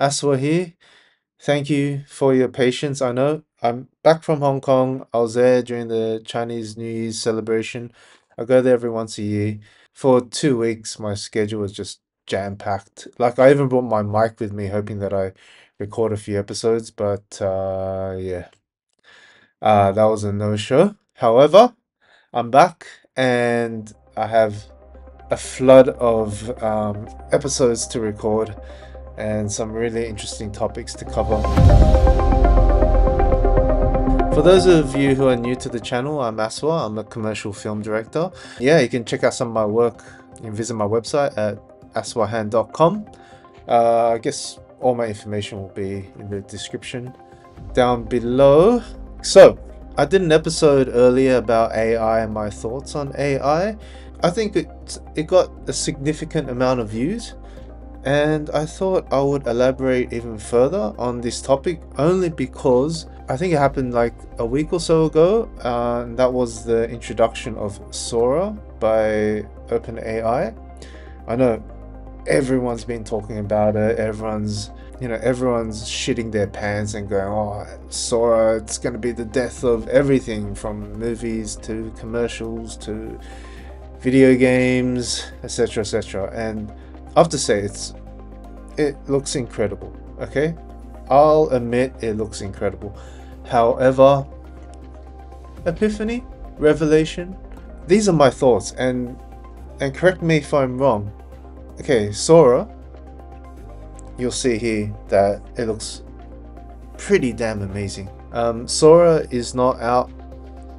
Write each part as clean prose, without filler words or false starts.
Aswa here. Thank you for your patience. I know I'm back from Hong Kong. I was there during the Chinese New Year's celebration. I go there every once a year. For 2 weeks, my schedule was just jam-packed. Like, I even brought my mic with me, hoping that I record a few episodes, but yeah, that was a no-show. However, I'm back and I have a flood of episodes to record and some really interesting topics to cover. For those of you who are new to the channel, I'm Aswa. I'm a commercial film director. Yeah, you can check out some of my work. You can visit my website at aswahan.com. I guess all my information will be in the description down below. So, I did an episode earlier about AI and my thoughts on AI. I think it got a significant amount of views. And I thought I would elaborate even further on this topic only because I think it happened like a week or so ago. And that was the introduction of Sora by OpenAI. I know everyone's been talking about it. Everyone's shitting their pants and going, "Oh, Sora, it's going to be the death of everything from movies to commercials to video games, etc., etc." And I have to say it looks incredible. Okay, I'll admit it looks incredible. However, epiphany, revelation, these are my thoughts, and correct me if I'm wrong. Okay, Sora, you'll see here that it looks pretty damn amazing. Sora is not out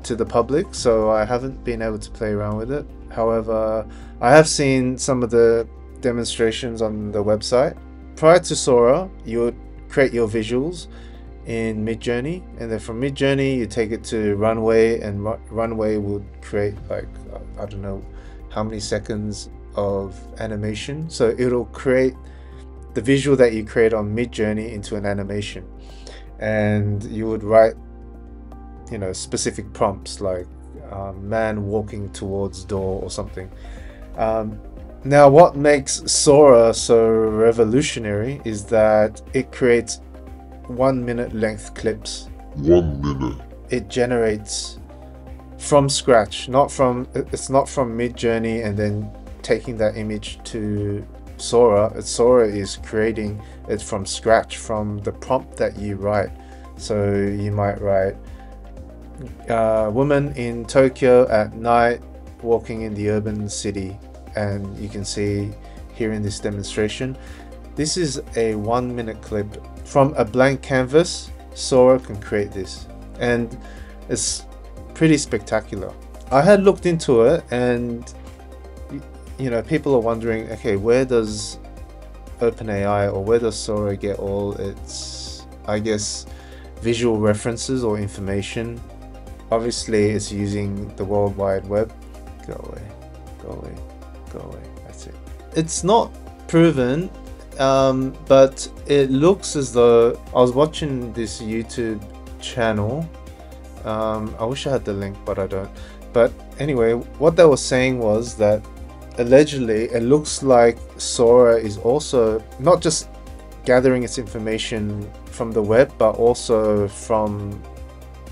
to the public, so I haven't been able to play around with it. However, I have seen some of the demonstrations on the website. Prior to Sora, you would create your visuals in Midjourney, and then from Midjourney you take it to Runway, and Runway would create like I don't know how many seconds of animation. So it'll create the visual that you create on Midjourney into an animation, and you would write specific prompts like man walking towards door or something. Now, what makes Sora so revolutionary is that it creates 1 minute length clips. 1 minute. It generates from scratch, it's not from Midjourney and then taking that image to Sora. Sora is creating it from scratch, from the prompt that you write. So you might write woman in Tokyo at night walking in the urban city, and you can see here in this demonstration, this is a 1 minute clip from a blank canvas. Sora can create this, and it's pretty spectacular. I had looked into it, and people are wondering, okay, where does OpenAI or where does Sora get all its, I guess, visual references or information? Obviously, it's using the World Wide Web. Go away, go away, go away. That's it. It's not proven, but it looks as though I was watching this YouTube channel. I wish I had the link, but I don't. But anyway, what they were saying was that allegedly it looks like Sora is also not just gathering its information from the web, but also from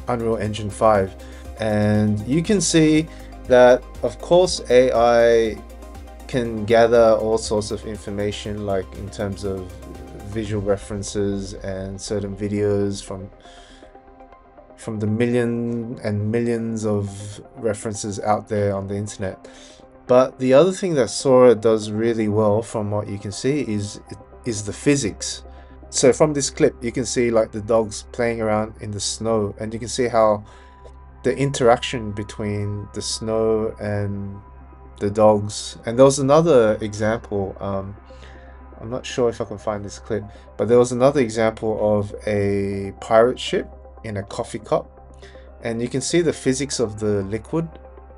Unreal Engine 5. And you can see that, of course, AI can gather all sorts of information, like in terms of visual references and certain videos from the million and millions of references out there on the internet. But the other thing that Sora does really well, from what you can see, is the physics. So from this clip, you can see like the dogs playing around in the snow, and you can see how the interaction between the snow and the dogs. And there was another example, I'm not sure if I can find this clip, but there was another example of a pirate ship in a coffee cup, and you can see the physics of the liquid.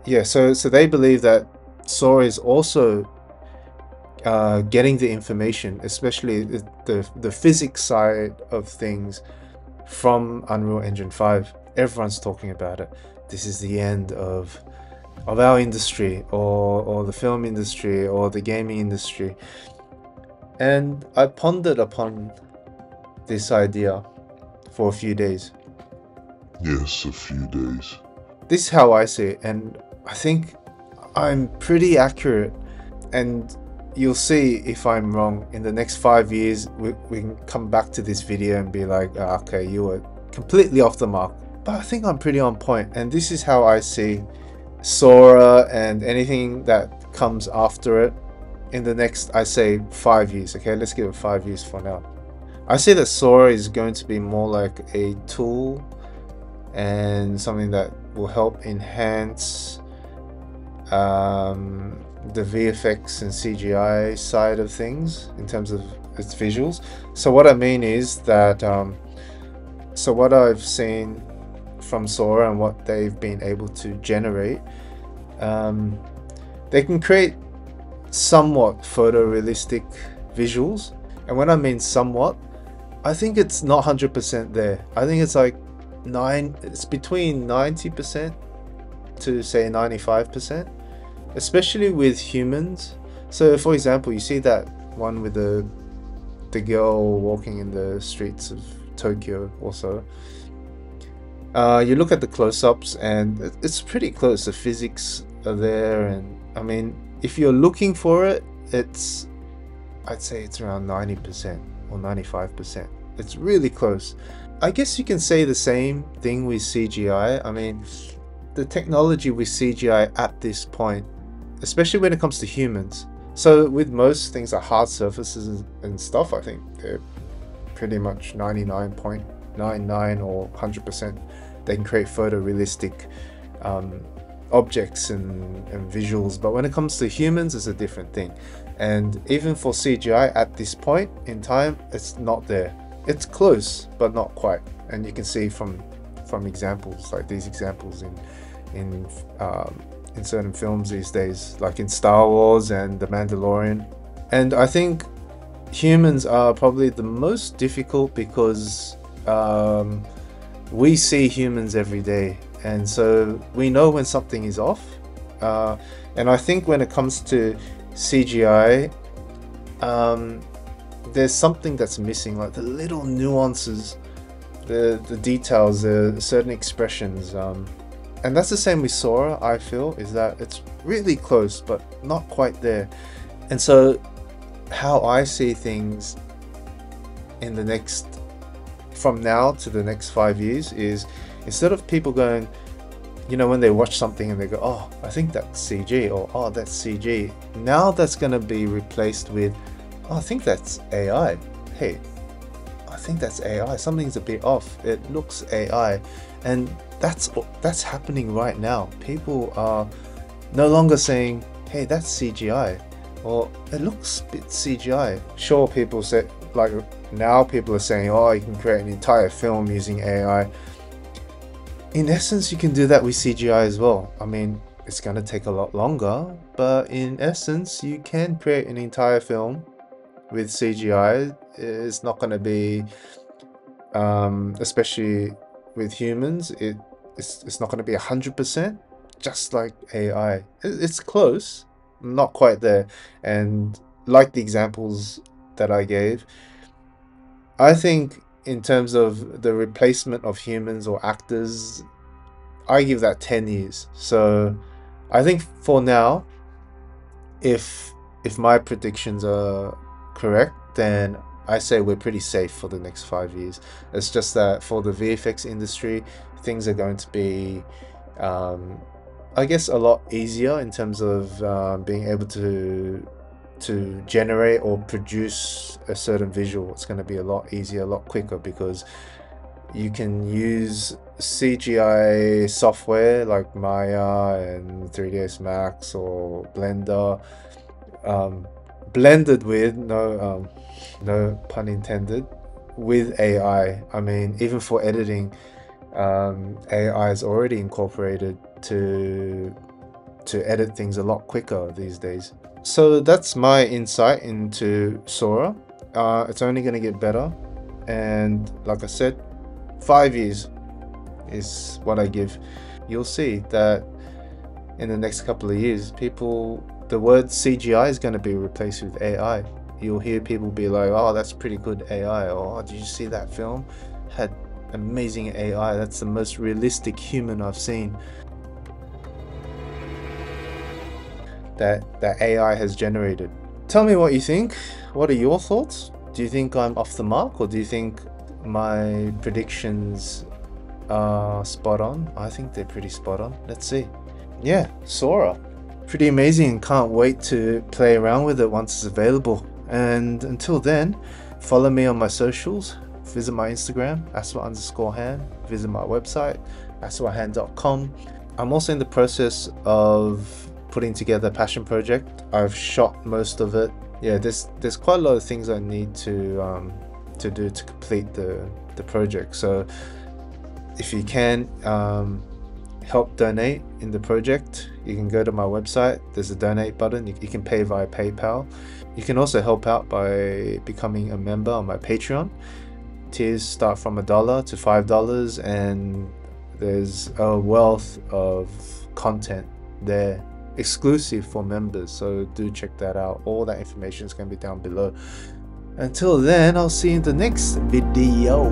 Yeah, so they believe that Sora is also getting the information, especially the physics side of things, from Unreal Engine 5. Everyone's talking about it. This is the end of our industry, or the film industry, or the gaming industry. And I pondered upon this idea for a few days. Yes, a few days. This is how I see it, and I think I'm pretty accurate. And you'll see if I'm wrong. In the next 5 years, we can come back to this video and be like, "Ah, okay, you were completely off the mark." But I think I'm pretty on point, and this is how I see Sora and anything that comes after it in the next, I say, 5 years. Okay, let's give it 5 years for now. I see that Sora is going to be more like a tool and something that will help enhance the VFX and CGI side of things in terms of its visuals. So what I mean is that so what I've seen from Sora and what they've been able to generate, they can create somewhat photorealistic visuals. And when I mean somewhat, I think it's not 100% there. I think it's like it's between 90% to say 95%, especially with humans. So for example, you see that one with the girl walking in the streets of Tokyo also. You look at the close-ups and it's pretty close. The physics are there, and I mean, if you're looking for it, I'd say it's around 90% or 95%. It's really close. I guess you can say the same thing with CGI. I mean, the technology with CGI at this point, especially when it comes to humans. So with most things like hard surfaces and stuff, I think they're pretty much 99.99 or 100%. They can create photorealistic objects and visuals. But when it comes to humans, it's a different thing. And even for CGI at this point in time, it's not there. It's close, but not quite. And you can see from examples like these examples in certain films these days, like in Star Wars and The Mandalorian. And I think humans are probably the most difficult because we see humans every day, and so we know when something is off. And I think when it comes to CGI, there's something that's missing, like the little nuances, the details, the certain expressions. And that's the same with Sora, I feel, is that it's really close, but not quite there. And so how I see things in the next, from now to the next 5 years, is instead of people going, you know, when they watch something and they go, oh, I think that's CG, or oh, that's CG. Now that's going to be replaced with, oh, I think that's AI. Hey, I think that's AI. Something's a bit off. It looks AI. And that's happening right now. People are no longer saying, hey, that's CGI, or it looks a bit CGI. Sure, people say, like now people are saying, oh, you can create an entire film using AI. In essence, you can do that with CGI as well. I mean, it's going to take a lot longer, but in essence, you can create an entire film with CGI. It's not going to be, especially with humans, it's not going to be 100%, just like AI. It's close, not quite there. And like the examples that I gave, I think in terms of the replacement of humans or actors, I give that 10 years. So I think for now, if my predictions are correct, then I say we're pretty safe for the next 5 years. It's just that for the VFX industry, things are going to be, I guess, a lot easier in terms of being able to generate or produce a certain visual. It's going to be a lot easier, a lot quicker, because you can use CGI software like Maya and 3ds Max or Blender, blended with, no pun intended, with AI. I mean, even for editing, AI is already incorporated to edit things a lot quicker these days. So that's my insight into Sora. It's only going to get better, and like I said, 5 years is what I give. You'll see that in the next couple of years, the word CGI is going to be replaced with AI. you'll hear people be like, oh, that's pretty good AI, or oh, did you see that film? Had amazing AI. That's the most realistic human I've seen that AI has generated. Tell me what you think. What are your thoughts? Do you think I'm off the mark, or do you think my predictions are spot on? I think they're pretty spot on. Let's see. Yeah, Sora. Pretty amazing. Can't wait to play around with it once it's available. And until then, follow me on my socials. Visit my Instagram, aswa_hand. Visit my website, aswahand.com. I'm also in the process of putting together a passion project. I've shot most of it. Yeah, there's quite a lot of things I need to do to complete the project. So if you can help donate in the project, you can go to my website. There's a donate button. You can pay via PayPal. You can also help out by becoming a member on my Patreon. Tiers start from $1 to $5, and there's a wealth of content there exclusive for members, so do check that out. All that information is going to be down below. Until then, I'll see you in the next video.